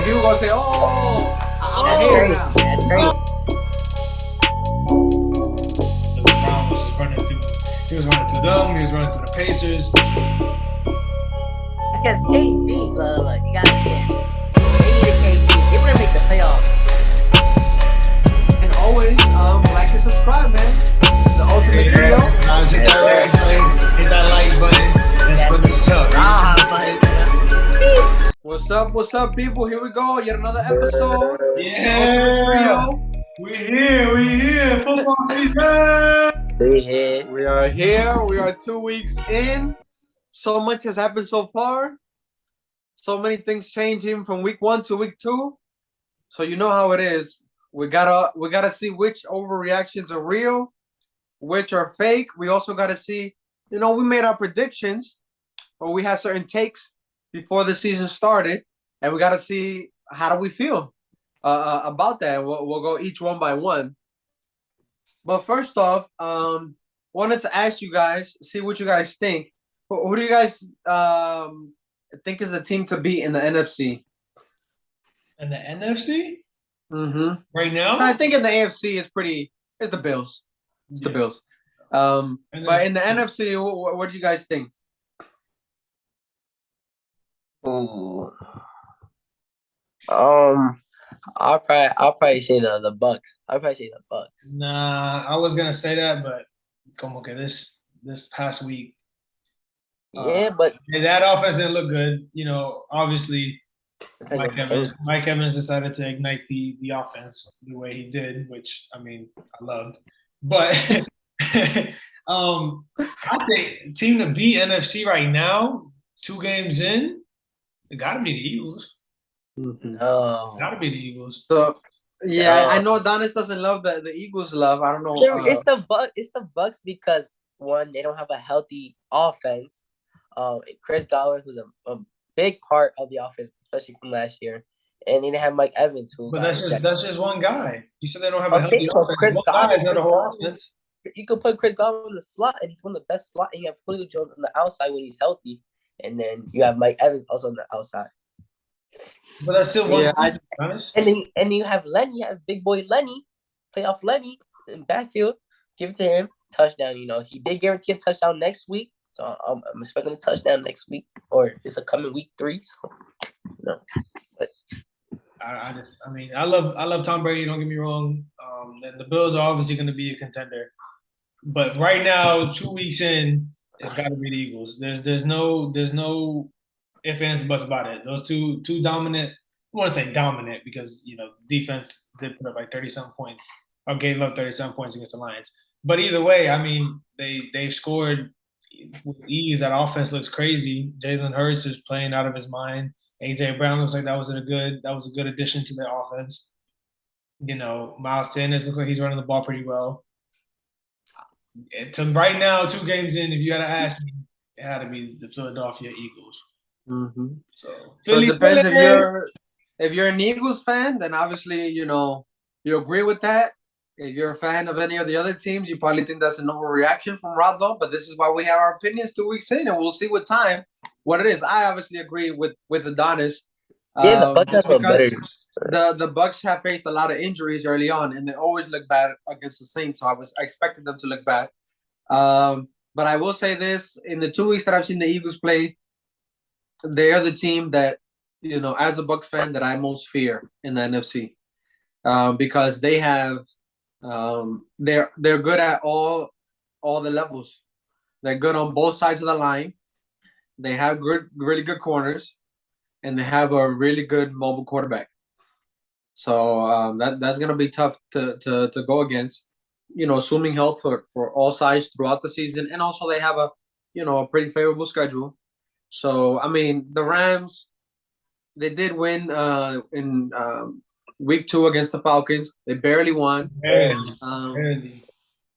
people gonna say, "Oh, I'm That's here crazy. now." That's crazy. LeBron was just running through. He was running through them. He was running through the Pacers. Because KD, look, you gotta understand. They needed KD. They wouldn't make the playoffs. And always, like and subscribe, man. The ultimate trio. Hit that like button. Let's put this up. What's up, people? Here we go. Yet another episode. Yeah. Ultimate trio. We here. Football season. We are here. We are 2 weeks in. So much has happened so far. So many things changing from week 1 to week 2. So you know how it is. We gotta see which overreactions are real, which are fake. We also gotta see, we made our predictions, or we had certain takes before the season started, and we gotta see how do we feel about that. We'll go each one by one. But first off, wanted to ask you guys, see what you guys think. Who do you guys think is the team to beat in the NFC? And the NFC Mm-hmm. right now. I think in the AFC it's the Bills. It's the Bills. But in the NFC, what do you guys think? Ooh. I'll probably say the Bucks. I'll probably say the Bucks. Nah, I was gonna say that, but come okay. This past week, Yeah, but that offense didn't look good. Obviously, Mike Evans decided to ignite the offense the way he did, which I loved. But I think team to beat NFC right now, 2 games in, it gotta be the Eagles. no. Gotta be the Eagles. So yeah, I know Adonis doesn't love the Eagles love. I don't know. It's the Bucks because one, they don't have a healthy offense. Chris Godwin, who's a big part of the offense, especially from last year, and they didn't have Mike Evans, who. But that's just one guy. You said they don't have a healthy offense. Chris One Godwin, guy is not a whole offense. You could put Chris Godwin in the slot, and he's one of the best slot. And you have Julio Jones on the outside when he's healthy, and then you have Mike Evans also on the outside. But that's still one. And then you have Lenny, you have big boy Lenny, playoff Lenny in backfield. Give it to him, touchdown. He did guarantee a touchdown next week, so I'm expecting a touchdown next week, or it's a coming week 3. So but I love Tom Brady. Don't get me wrong. And the Bills are obviously going to be a contender, but right now, 2 weeks in, it's got to be the Eagles. There's no ifs, ands, buts about it. Those two dominant. I want to say dominant because defense did put up like 30-something points, or gave up 30-something points against the Lions. But either way, they've scored with ease. That offense looks crazy. Jalen Hurts is playing out of his mind. AJ Brown looks like that was a good addition to the offense. Miles Sanders looks like he's running the ball pretty well. Right now, 2 games in, if you had to ask me, it had to be the Philadelphia Eagles. Mm-hmm. So it depends if you're an Eagles fan, then obviously you agree with that. If you're a fan of any of the other teams, you probably think that's an overreaction from Rondo. But this is why we have our opinions 2 weeks in, and we'll see with time what it is. I obviously agree with Adonis. Yeah, the Bucks have the Bucks have faced a lot of injuries early on, and they always look bad against the Saints. So I expected them to look bad. But I will say this: in the 2 weeks that I've seen the Eagles play, they are the team that as a Bucks fan, that I most fear in the NFC, because they have they're good at all the levels. They're good on both sides of the line. They have really good corners, and they have a really good mobile quarterback. So that's gonna be tough to go against. Assuming health for all sides throughout the season, and also they have a pretty favorable schedule. So the Rams, they did win in week 2 against the Falcons. They barely won. Barely.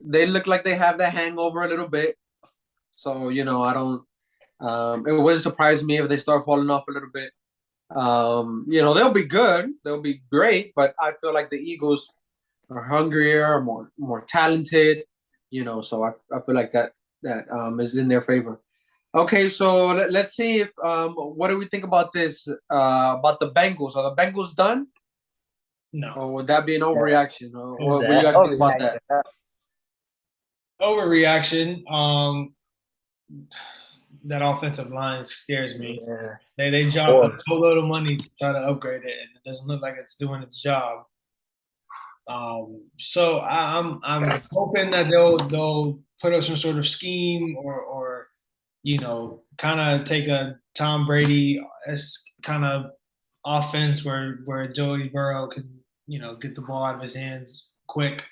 They look like they have that hangover a little bit. So I don't. It wouldn't surprise me if they start falling off a little bit. They'll be good. They'll be great. But I feel like the Eagles are hungrier, more talented. So I feel like that is in their favor. Okay, so let's see if what do we think about this? About the Bengals? Are the Bengals done, No. or would that be an overreaction? Or what do you guys think about that? Overreaction. That offensive line scares me. Yeah. They dropped a whole load of money to try to upgrade it, and it doesn't look like it's doing its job. So I'm hoping that they'll put up some sort of scheme or kind of take a Tom Brady kind of offense where Joey Burrow can get the ball out of his hands quick.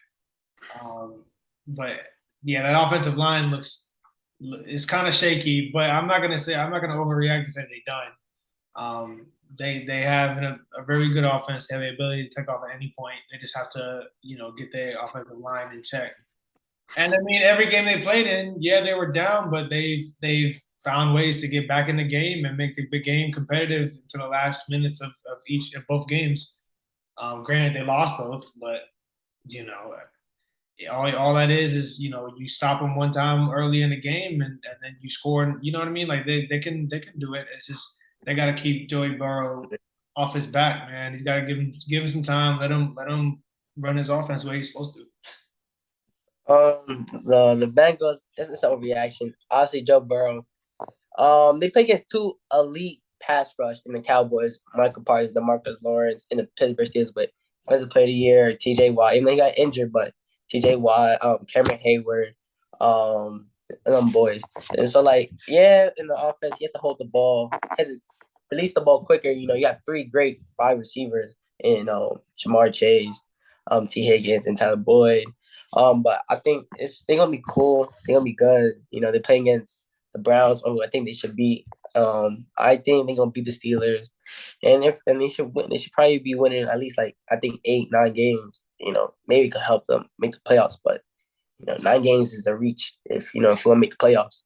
But yeah, that offensive line is kind of shaky. But I'm not gonna overreact to say they're done. They have a very good offense. They have the ability to take off at any point. They just have to, get their offensive line in check. And I mean, every game they played in, yeah, they were down, but they've found ways to get back in the game and make the big game competitive to the last minutes of both games. Granted, they lost both, but all that is you stop them one time early in the game and then you score. You know what I mean? Like they can do it. It's just they got to keep Joey Burrow off his back, man. He's got to give him some time. Let him run his offense the way he's supposed to. The Bengals. This is an overreaction. Obviously, Joe Burrow. They play against two elite pass rush in the Cowboys. Michael Parsons, DeMarcus Lawrence, in the Pittsburgh Steelers, but Defensive Player of the Year, T.J. Watt. Even though he got injured, but T.J. Watt, Cameron Hayward, them boys. And so, like, yeah, in the offense, he has to hold the ball, has to release the ball quicker. You got three great wide receivers in Jamar Chase, T. Higgins, and Tyler Boyd. But I think they're gonna be cool. They're gonna be good. They're playing against the Browns, who I think they should beat. I think they're gonna beat the Steelers, and they should win. They should probably be winning at least like I think 8-9 games. Maybe it could help them make the playoffs, but 9 games is a reach if you want to make the playoffs.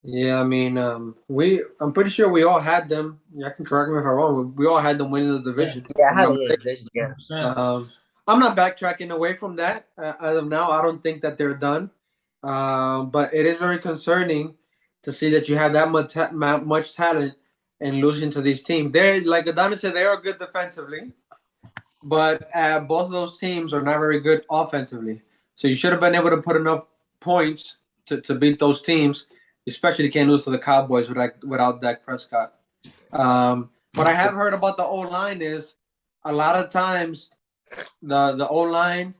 Yeah, I mean, I'm pretty sure we all had them. Yeah, I can correct me if I'm wrong. We all had them winning the division. Yeah, I had them winning the division. Yeah. I'm not backtracking away from that. As of now, I don't think that they're done. But it is very concerning to see that you have that much talent and losing to these teams. They're like Adonis said, they are good defensively, but both of those teams are not very good offensively. So you should have been able to put enough points to beat those teams. Especially can't lose to the Cowboys without Dak Prescott. What I have heard about the O-line is a lot of times the O-line,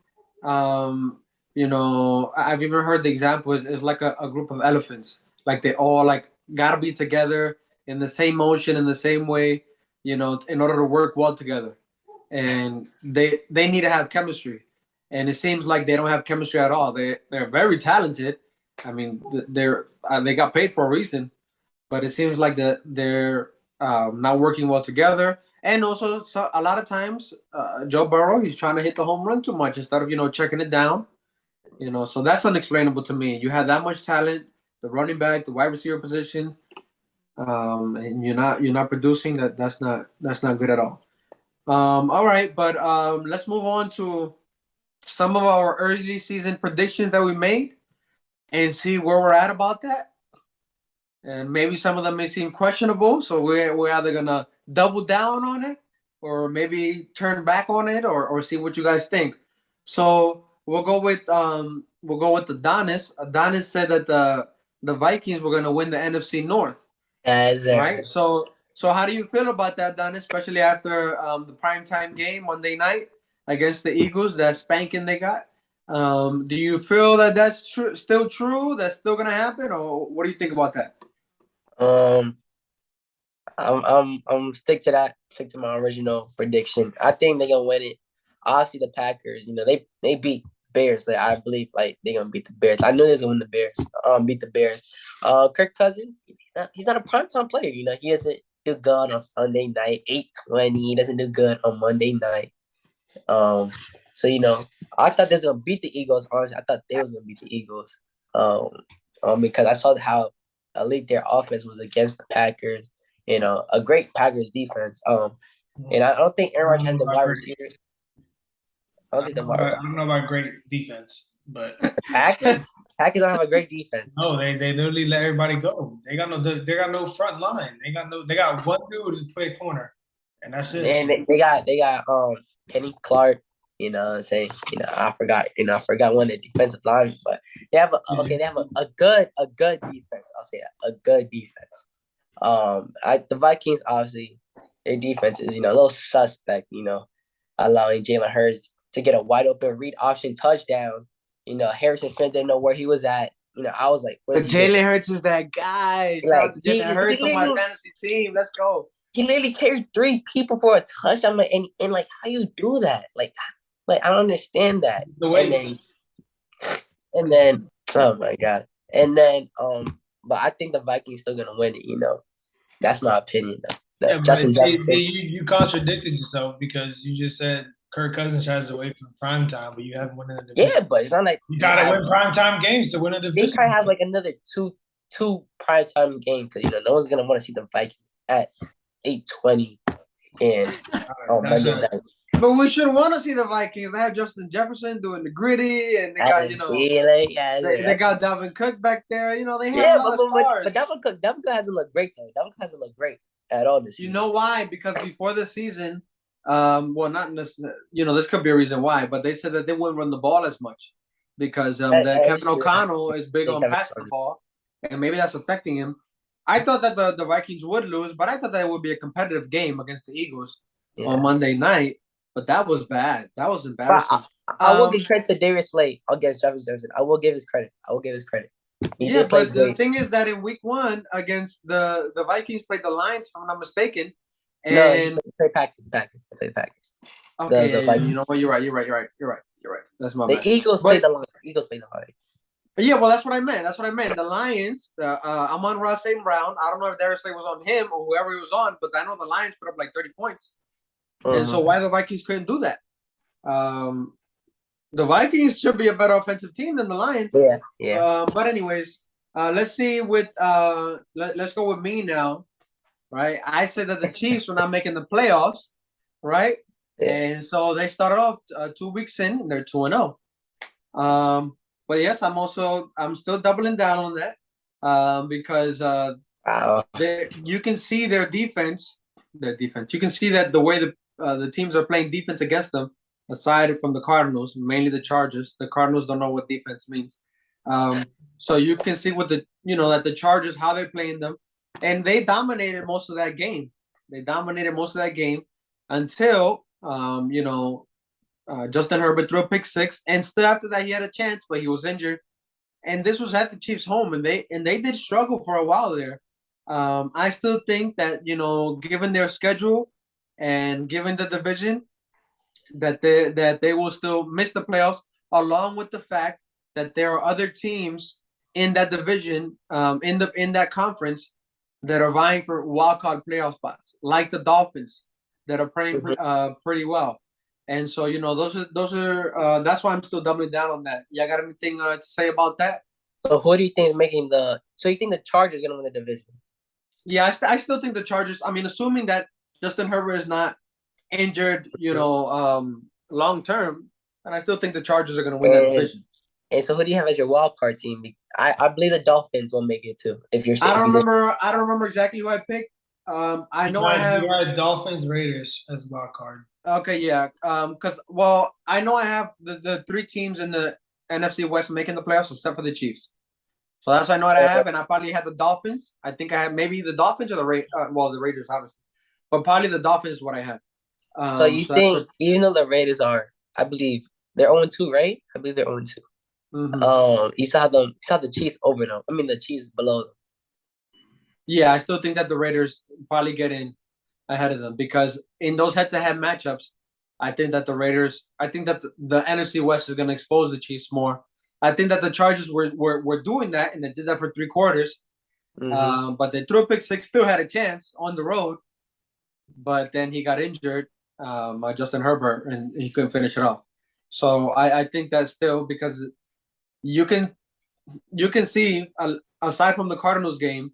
I've even heard the example is like a group of elephants. Like they all like gotta be together in the same motion, in the same way, in order to work well together. And they need to have chemistry. And it seems like they don't have chemistry at all. They're very talented. I mean, they got paid for a reason, but it seems like they're not working well together. And also, a lot of times, Joe Burrow, he's trying to hit the home run too much instead of checking it down. So that's unexplainable to me. You have that much talent, the running back, the wide receiver position, and you're not producing. That's not good at all. All right, but let's move on to some of our early season predictions that we made and see where we're at about that. And maybe some of them may seem questionable, so we're either gonna double down on it or maybe turn back on it or see what you guys think. So we'll go with Adonis. Adonis said that the Vikings were gonna win the NFC North. Right? So how do you feel about that, Adonis, especially after the primetime game Monday night against the Eagles, that spanking they got? Do you feel that that's still true? That's still gonna happen, or what do you think about that? I'm stick to that. Stick to my original prediction. I think they're gonna win it. Obviously, the Packers. They beat Bears. Like I believe, like they're gonna beat the Bears. I knew they was gonna win the Bears. Beat the Bears. Kirk Cousins. He's not a primetime player. He doesn't do good on Sunday night, 8:20. He doesn't do good on Monday night. So I thought they was gonna beat the Eagles. Honestly, I thought they was gonna beat the Eagles. Because I saw how elite their offense was against the Packers. A great Packers defense. And I don't think Aaron Rodgers has the wide receivers. I don't think the I don't know about great defense, but Packers don't have a great defense. no, they literally let everybody go. They got no front line. They got one dude to play corner, and that's it. And they got Kenny Clark. You know what I'm saying? I forgot one of the defensive linemen, but they have a good defense. I'll say that, a good defense. The Vikings, obviously, their defense is, a little suspect, allowing Jalen Hurts to get a wide open read option touchdown. Harrison Smith didn't know where he was at. I was like, but Jalen Hurts is that guy. Shout out to Jalen Hurts on my fantasy team. Let's go. He literally carried 3 people for a touchdown. And how you do that? Like I don't understand that. And then oh my god. And then but I think the Vikings still gonna win it, That's my opinion though. Yeah, Justin you contradicted yourself because you just said Kirk Cousins tries away from prime time, but you haven't won in the division. Yeah, but it's not like you gotta win prime time games to win a division. They probably have like another two prime time games because no one's gonna want to see the Vikings at 8:20 and on Monday night. But we should want to see the Vikings. They have Justin Jefferson doing the gritty, and they got they got Dalvin Cook back there. They have a lot of stars. But Dalvin Cook hasn't looked great though. Dalvin Cook hasn't looked great at all this season. You know why? Because before the season, not necessarily. This could be a reason why, but they said that they wouldn't run the ball as much because Kevin O'Connell is big on passing the ball, and maybe that's affecting him. I thought that the Vikings would lose, but I thought that it would be a competitive game against the Eagles on Monday night. But that was bad. That was embarrassing. I will give credit to Darius Slay against Justin Jefferson. I will give his credit. But the thing is that in week 1 against the Vikings played the Lions, if I'm not mistaken. And they played Packers. Okay, you know what? You're right. That's my bad. The Eagles played the Lions. Yeah, well, that's what I meant. The Lions, Amon-Ra St. Brown, I don't know if Darius Slay was on him or whoever he was on, but I know the Lions put up like 30 points. And so why the Vikings couldn't do that? The Vikings should be a better offensive team than the Lions. Yeah. But anyways, let's see let's go with me now, right? I said that the Chiefs were not making the playoffs, right? Yeah. And so they started off 2 weeks in, and they're 2-0. But yes, I'm still doubling down on that because you can see their defense. You can see that the way the teams are playing defense against them, aside from the Cardinals, mainly the Chargers. The Cardinals don't know what defense means. So you can see that the Chargers, how they're playing them, and they dominated most of that game. Until Justin Herbert threw a pick 6, and still after that he had a chance, but he was injured. And this was at the Chiefs' home, and they did struggle for a while there. I still think that given their schedule and given the division, that they will still miss the playoffs, along with the fact that there are other teams in that division, in that conference, that are vying for wildcard playoff spots, like the Dolphins, that are playing pretty well. And so those are that's why I'm still doubling down on that. You got anything to say about that? So who do you think is making So you think the Chargers are gonna win the division? Yeah, I still think the Chargers. I mean, assuming that Justin Herbert is not injured, long term, and I still think the Chargers are going to win that division. And so, who do you have as your wild card team? I believe the Dolphins will make it too. If you're, I don't remember exactly who I picked. I know I have Dolphins, Raiders as wild card. Okay, yeah. I know I have the 3 teams in the NFC West making the playoffs except for the Chiefs. So that's what I know what I have, and I probably had the Dolphins. I think I have maybe the Dolphins or the Raiders, obviously, but probably the Dolphins is what I had. So you think, even though the Raiders are, I believe they're 0-2, right? I believe they're 0-2. Mm-hmm. You saw the Chiefs over them. I mean, the Chiefs below them. Yeah, I still think that the Raiders probably get in ahead of them because in those head-to-head matchups, I think that the the NFC West is going to expose the Chiefs more. I think that the Chargers were doing that, and they did that for 3 quarters. Mm-hmm. But they threw a pick 6, still had a chance on the road. But then he got injured, Justin Herbert, and he couldn't finish it off. So I think that still, because you can see, aside from the Cardinals game,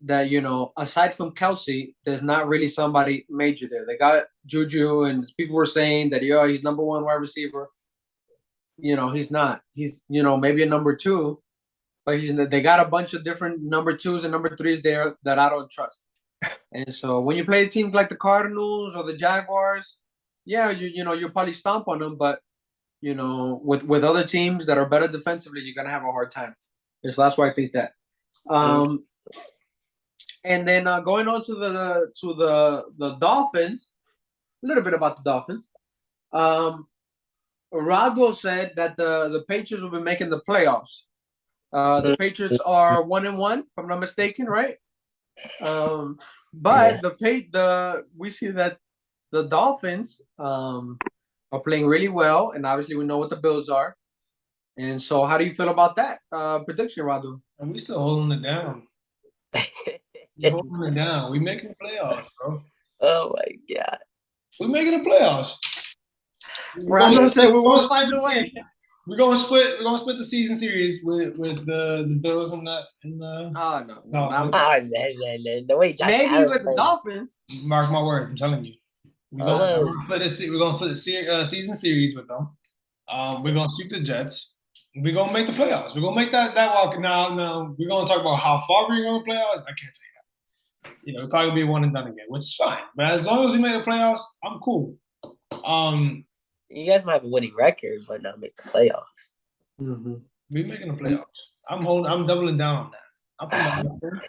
that, you know, aside from Kelsey, there's not really somebody major there. They got Juju, and people were saying that, he's number one wide receiver. You know, he's not. He's, maybe a number two, but they got a bunch of different number twos and number threes there that I don't trust. And so when you play teams like the Cardinals or the Jaguars, yeah, you'll probably stomp on them, but with other teams that are better defensively, you're gonna have a hard time. So that's why I think that. And then going on to the Dolphins, a little bit about the Dolphins. Rado said that the Patriots will be making the playoffs. The Patriots are 1-1, if I'm not mistaken, right? But we see that the Dolphins are playing really well, and obviously we know what the Bills are. And so, how do you feel about that prediction, Rado? And we still holding it down. We're holding it down. We making the playoffs, bro. Oh my God. We making the playoffs. Rado said we won't find a way. We're gonna split the season series with the Bills and the Oh no. No, wait, maybe with the Dolphins. Mark my words, I'm telling you. We're gonna split the season series with them. We're gonna sweep the Jets. We're gonna make the playoffs. We're gonna make that walk. Now we're gonna talk about how far we're gonna playoffs. I can't tell you that. We're probably gonna be one and done again, which is fine. But as long as we make the playoffs, I'm cool. You guys might have a winning record, but not make the playoffs. Mm-hmm. We're making the playoffs. I'm doubling down on that. We're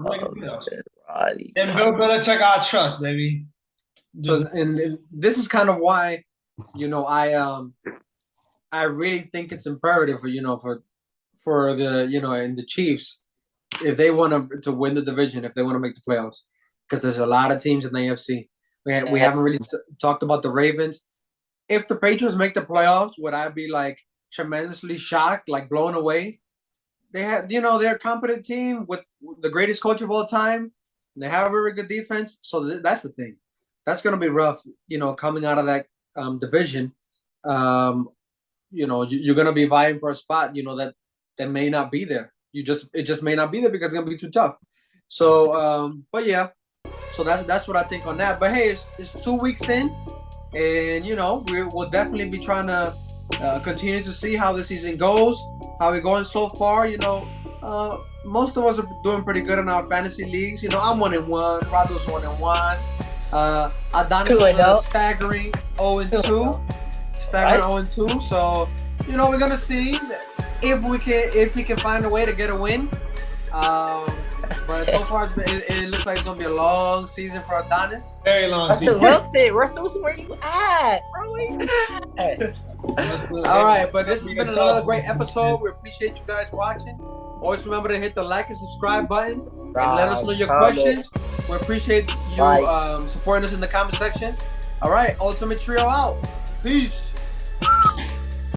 making the playoffs. And Bill Belichick, I trust, baby. And this is kind of why, I really think it's imperative for the and the Chiefs, if they want to win the division, if they want to make the playoffs, because there's a lot of teams in the AFC. We haven't really talked about the Ravens. If the Patriots make the playoffs, would I be like tremendously shocked, like blown away? They have, they're a competent team with the greatest coach of all time. They have a very good defense. So that's the thing. That's going to be rough, coming out of that division. You're going to be vying for a spot, that may not be there. It just may not be there because it's going to be too tough. So, but yeah. So that's what I think on that. But hey, it's 2 weeks in. And, we'll definitely be trying to continue to see how the season goes, how we're going so far. Most of us are doing pretty good in our fantasy leagues. I'm 1-1. Rado's 1-1. Adonis is staggering 0-2. Staggering 0-2. So, we're going to see if we can find a way to get a win. But so far, it looks like it's going to be a long season for Adonis. Very long season. Russell, where you at? Bro, where you at? All right, but this has been another great episode. We appreciate you guys watching. Always remember to hit the like and subscribe button and let us know your questions. We appreciate you supporting us in the comment section. All right, Ultimate Trio out. Peace.